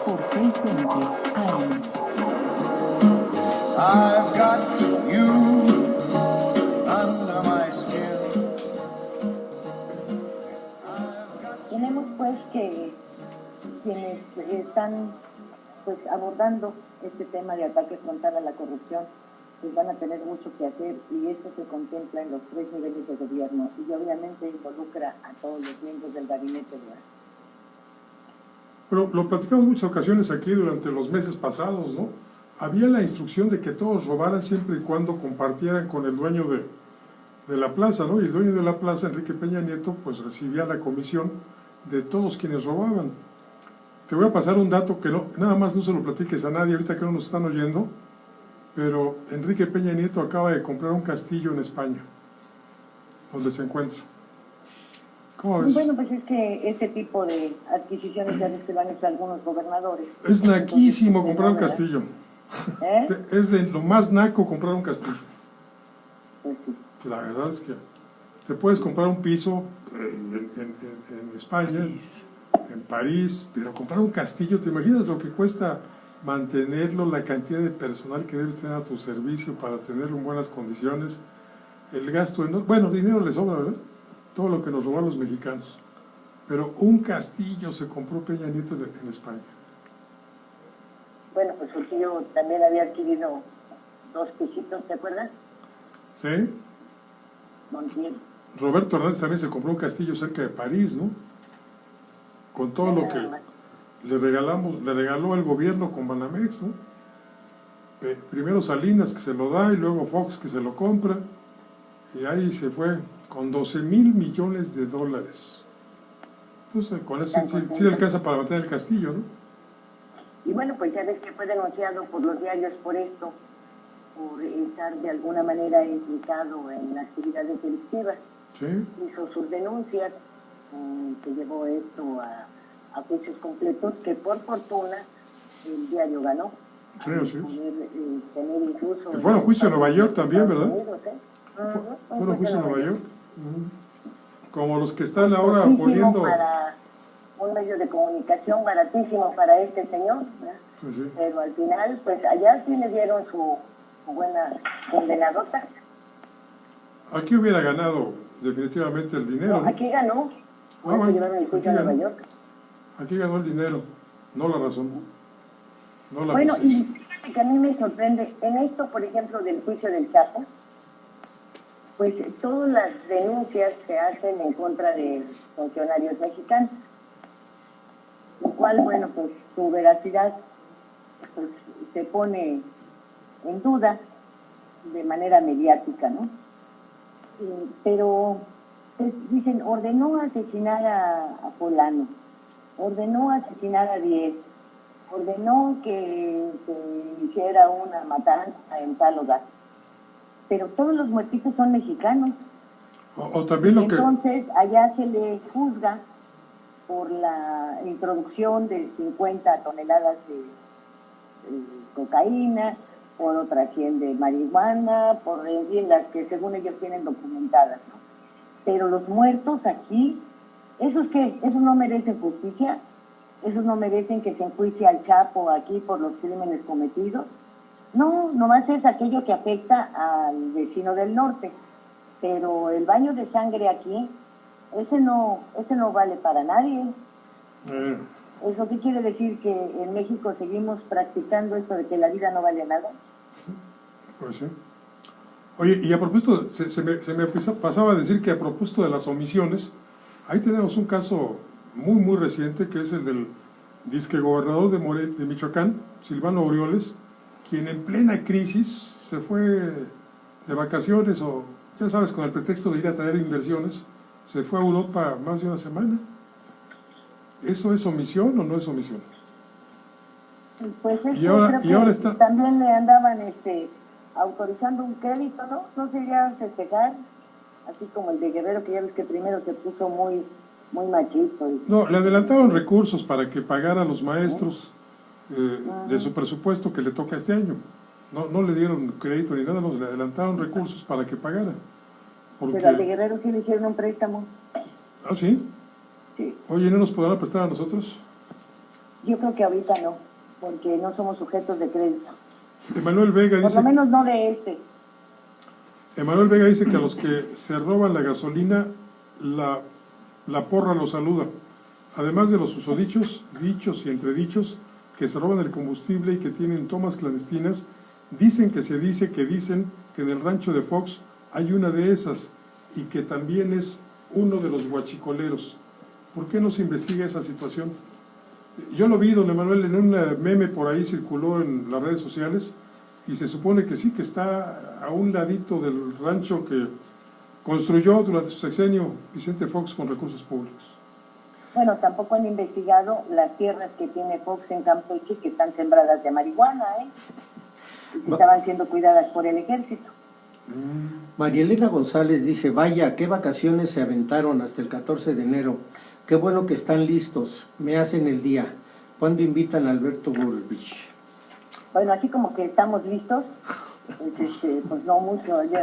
por 620 AM. I've got you under my skin. Tenemos pues que quienes están pues abordando este tema de ataque frontal a la corrupción pues van a tener mucho que hacer y esto se contempla en los 3 niveles de gobierno y obviamente involucra a todos los miembros del gabinete. Pero lo platicamos en muchas ocasiones aquí durante los meses pasados, ¿no? Había la instrucción de que todos robaran siempre y cuando compartieran con el dueño de la plaza, ¿no? Y el dueño de la plaza, Enrique Peña Nieto, pues recibía la comisión de todos quienes robaban. Te voy a pasar un dato que no, nada más no se lo platiques a nadie ahorita que no nos están oyendo, pero Enrique Peña Nieto acaba de comprar un castillo en España, donde se encuentra. ¿Cómo ves? Bueno, pues es que ese tipo de adquisiciones ya ves que lo han hecho algunos gobernadores. Es naquísimo comprar un castillo. Es de lo más naco comprar un castillo. Pues sí. La verdad es que te puedes comprar un piso en España, en París, pero comprar un castillo, ¿te imaginas lo que cuesta mantenerlo, la cantidad de personal que debes tener a tu servicio para tenerlo en buenas condiciones? El gasto, bueno, dinero le sobra, ¿verdad? Todo lo que nos roban los mexicanos. Pero un castillo se compró Peña Nieto en España. Bueno, pues porque yo también había adquirido 2 pisitos, ¿te acuerdas? ¿Sí? Montiel. Roberto Hernández también se compró un castillo cerca de París, ¿no? Con todo lo que le regaló el gobierno con Banamex, ¿no? Primero Salinas que se lo da y luego Fox que se lo compra, y ahí se fue con 12,000 millones de dólares. Entonces con eso sí le alcanza para mantener el castillo, ¿no? Y bueno, pues ya ves que fue denunciado por los diarios por esto, por estar de alguna manera implicado en actividades delictivas. Sí. Hizo sus denuncias, que llevó esto a juicios completos, que por fortuna el diario ganó. Sí, sí. Tener incluso... Que fueron juicio en Nueva York también, ¿verdad? Fueron juicio en Nueva York. Como los que están ahora poniendo... Para un medio de comunicación baratísimo para este señor, ¿verdad? Pues sí. Pero al final, pues allá sí le dieron su buena condenadota. Aquí hubiera ganado definitivamente el dinero, ¿no? Aquí ganó. Bueno, llevaron el juicio a Nueva York. Aquí ganó el dinero, no la razón. No la bueno, justicia. y fíjate que a mí me sorprende, en esto, por ejemplo, del juicio del Chapo, pues todas las denuncias se hacen en contra de funcionarios mexicanos, lo cual, bueno, pues su veracidad pues, se pone en duda de manera mediática, ¿no? Pero pues, dicen, ordenó asesinar a fulano, ordenó asesinar a 10, ordenó que se hiciera una matanza en tal lugar. Pero todos los muertitos son mexicanos. O también lo que... Entonces, allá se le juzga por la introducción de 50 toneladas de cocaína, por otras 100 de marihuana, por en fin, las que según ellos tienen documentadas, ¿no? Pero los muertos aquí, ¿esos qué? ¿Esos no merecen justicia? ¿Esos no merecen que se enjuicie al Chapo aquí por los crímenes cometidos? No, nomás es aquello que afecta al vecino del norte, pero el baño de sangre aquí, ese no vale para nadie. ¿Eso qué quiere decir? ¿Que en México seguimos practicando esto de que la vida no vale nada? Pues sí. Oye, y a propósito, se me pasaba a decir que a propósito de las omisiones, ahí tenemos un caso muy, muy reciente, que es el del disque gobernador de Michoacán, Silvano Aureoles, quien en plena crisis se fue de vacaciones o, ya sabes, con el pretexto de ir a traer inversiones, se fue a Europa más de una semana. ¿Eso es omisión o no es omisión? Pues es y ahora está... también le andaban autorizando un crédito, ¿no? No se iría a festejar, así como el de Guerrero, que ya ves que primero se puso muy machito. No, le adelantaron recursos para que pagara a los maestros de su presupuesto que le toca este año. No le dieron crédito ni nada, no, le adelantaron recursos para que pagara. Porque... Pero al de Guerrero sí le hicieron un préstamo. ¿Ah, sí? Sí. Oye, ¿no nos podrán prestar a nosotros? Yo creo que ahorita no, porque no somos sujetos de crédito. Emanuel Vega dice... Por lo menos no de este. Emanuel Vega dice que a los que se roban la gasolina, la porra los saluda. Además de los susodichos, dichos y entredichos, que se roban el combustible y que tienen tomas clandestinas, dicen que dicen que en el rancho de Fox hay una de esas y que también es uno de los huachicoleros. ¿Por qué no se investiga esa situación? Yo lo vi, don Emanuel, en un meme por ahí circuló en las redes sociales y se supone que sí, que está a un ladito del rancho que construyó durante su sexenio Vicente Fox con recursos públicos. Bueno, tampoco han investigado las tierras que tiene Fox en Campeche, que están sembradas de marihuana, y que estaban siendo cuidadas por el ejército. María Elena González dice, vaya, qué vacaciones se aventaron hasta el 14 de enero. Qué bueno que están listos, me hacen el día. ¿Cuándo invitan a Alberto Bullrich? Bueno, así como que estamos listos, pues no mucho, ya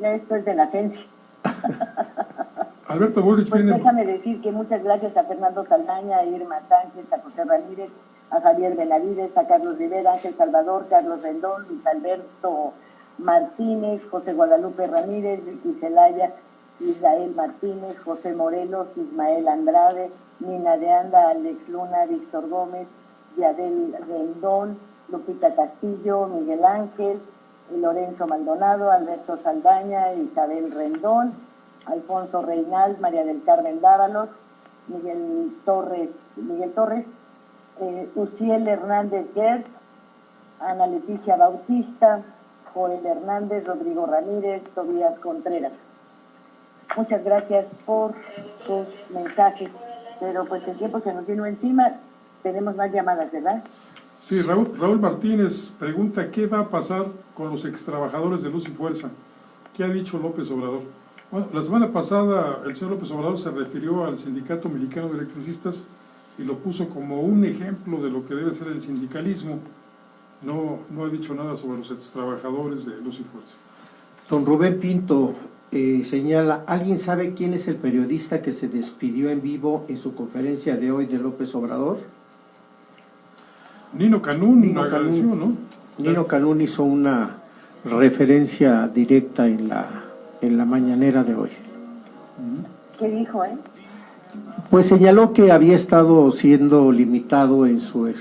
esto es de la agencia. Alberto Bullrich Pues viene... déjame decir que muchas gracias a Fernando Saldaña, a Irma Sánchez, a José Ramírez, a Javier Benavides, a Carlos Rivera, Ángel Salvador, Carlos Rendón, Luis Alberto Martínez, José Guadalupe Ramírez, Vicky Celaya, Israel Martínez, José Morelos, Ismael Andrade, Nina de Anda, Alex Luna, Víctor Gómez, Yadel Rendón, Lupita Castillo, Miguel Ángel, Lorenzo Maldonado, Alberto Saldaña, Isabel Rendón, Alfonso Reynal, María del Carmen Dávalos, Miguel Torres, Uciel Hernández Gertz, Ana Leticia Bautista, Joel Hernández, Rodrigo Ramírez, Tobías Contreras. Muchas gracias por sus mensajes, pero pues el tiempo se nos vino encima, tenemos más llamadas, ¿verdad? Sí, Raúl Martínez pregunta qué va a pasar con los extrabajadores de Luz y Fuerza. ¿Qué ha dicho López Obrador? Bueno, la semana pasada el señor López Obrador se refirió al Sindicato Mexicano de Electricistas y lo puso como un ejemplo de lo que debe ser el sindicalismo. No ha dicho nada sobre los extrabajadores de Luz y Fuerza. Don Rubén Pinto señala, ¿alguien sabe quién es el periodista que se despidió en vivo en su conferencia de hoy de López Obrador? Nino Canún agradeció, ¿no? Nino Canún hizo una referencia directa en la mañanera de hoy. ¿Qué dijo, Pues señaló que había estado siendo limitado en su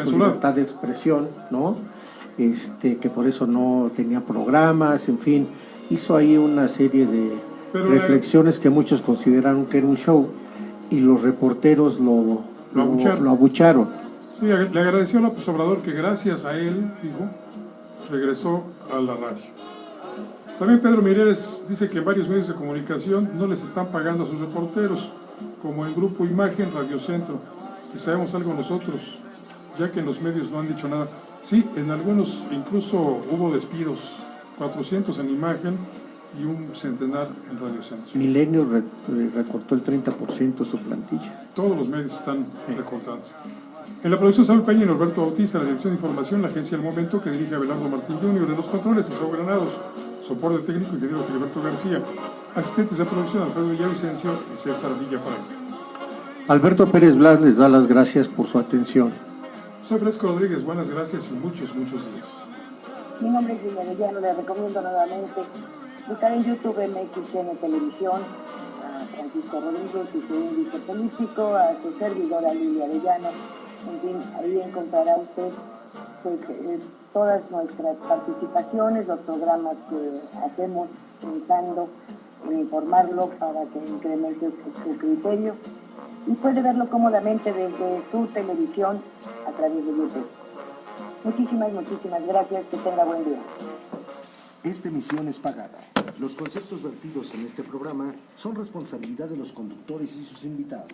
libertad de expresión, ¿no? Que por eso no tenía programas, en fin, hizo ahí una serie de reflexiones que muchos consideraron que era un show y los reporteros lo abucharon. Sí, le agradeció a López Obrador que gracias a él, dijo, regresó a la radio. También Pedro Mireles dice que varios medios de comunicación no les están pagando a sus reporteros, como el Grupo Imagen, Radio Centro, que sabemos algo nosotros, ya que en los medios no han dicho nada. Sí, en algunos incluso hubo despidos, 400 en Imagen y un centenar en Radio Centro. Milenio recortó el 30% de su plantilla. Todos los medios están recortando. En la producción Saúl Peña y Norberto Bautista, la dirección de información, la agencia El Momento, que dirige Abelardo Martín Jr., de los controles, Esaú Granados, soporte técnico, ingeniero Gilberto García, asistentes de producción, Alfredo Villavicencio y César Villafranca. Alberto Pérez Blas les da las gracias por su atención. Soy Fresco Rodríguez, buenas gracias y muchos días. Mi nombre es Lilia Arellano, le recomiendo nuevamente buscar en YouTube MXN Televisión, a Francisco Rodríguez y su índice político, a su servidora Lilia Arellano. En fin, ahí encontrará usted pues, todas nuestras participaciones, los programas que hacemos pensando en informarlo para que incremente su criterio y puede verlo cómodamente desde su televisión a través de YouTube. Muchísimas gracias, que tenga buen día. Esta emisión es pagada. Los conceptos vertidos en este programa son responsabilidad de los conductores y sus invitados.